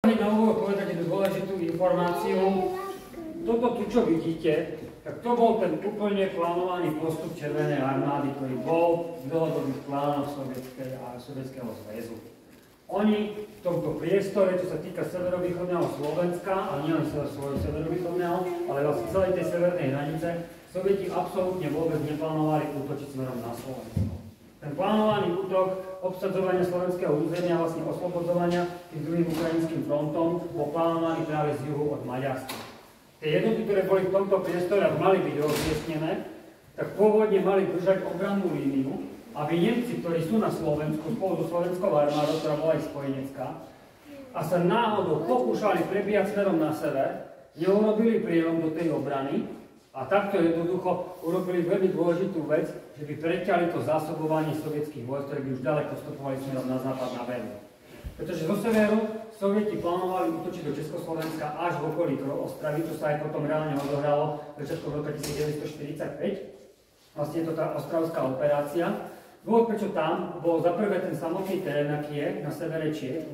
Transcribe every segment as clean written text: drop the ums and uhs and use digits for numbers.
Na úvod povedať jednu dôležitú informáciu. Toto tu, čo vidíte, tak to bol ten úplne plánovaný postup Červenej armády, ktorý bol v dlhodobých plánoch Sovietskeho zväzu. Oni v tomto priestore, čo sa týka severovýchodného Slovenska, a nielen svojho severovýchodného, ale vlastne celej tej severnej hranice, Sovieti absolútne vôbec neplánovali útočiť smerom na Slovensko. Ten plánovaný útok obsadzovania slovenského územia, vlastne oslobodzovania tým druhým ukrajinským frontom, bol plánovaný práve z juhu od Maďarska. Tie jednotky, ktoré boli v tomto priestore mali byť rozmiestnené, tak pôvodne mali držať obrannú líniu, aby Nemci, ktorí sú na Slovensku spolu so slovenskou armádou, ktorá bola aj spojenecká, a sa náhodou pokúšali prebíjať smerom na sever, neurobili prielom do tej obrany a takto jednoducho urobili veľmi dôležitú vec, že by preťali to zásobovanie sovietských vojsk, ktoré by už ďalej postupovali smerom na západ na Berlín. Pretože zo severu Sovieti plánovali útočiť do Československa až v okolí Ostravy, čo sa aj potom reálne odohralo začiatkom roka 1945. Vlastne je to tá ostravská operácia. Dôvod, prečo tam, bol za prvé ten samotný terén, aký je na severe Čiech,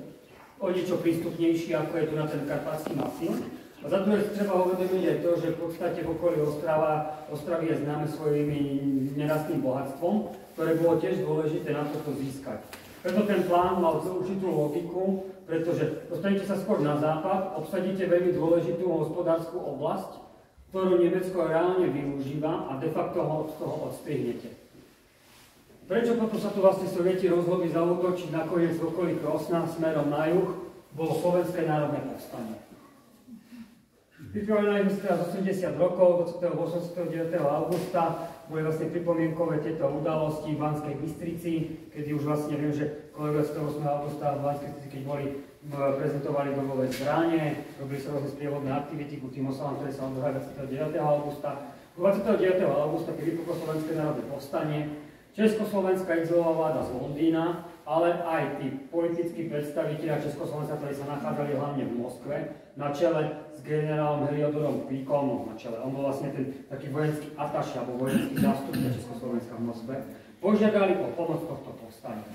o niečo prístupnejší, ako je tu na ten karpatský masív. A za druhé treba uvedomiť aj to, že v podstate v okolí Ostravy je známe svojím nerastným bohatstvom, ktoré bolo tiež dôležité na toto získať. Preto ten plán mal určitú logiku, pretože dostanete sa skôr na západ, obsadíte veľmi dôležitú hospodárskú oblasť, ktorú Nemecko reálne využíva a de facto ho od toho odstrihnete. Prečo potom sa tu vlastne Sovieti rozhodli zaútočiť nakoniec v okolí Krosna smerom na juh, bolo Slovenské národné povstanie. Pripomínajú sa teraz 80 rokov, 89. augusta, boli vlastne pripomienkové tieto udalosti v Banskej Bystrici, kedy už vlastne viem, že kolegovia 8. augusta v Banskej Bystrici, keď prezentovali domové zbrane, robili sa rôzne sprievodné aktivity ku tým oslavám, ktoré sa odohrali 29. augusta. 29. augusta, keď vypuklo Slovenské národné povstanie, Československá exilová vláda z Londýna, ale aj tí politickí predstavitelia Československa, ktorí sa nachádzali hlavne v Moskve, na čele s generálom Heliodorom Píkom, na čele, on bol vlastne ten taký vojenský ataše alebo vojenský zástupca Československa v Moskve, požiadali o pomoc tohto povstania.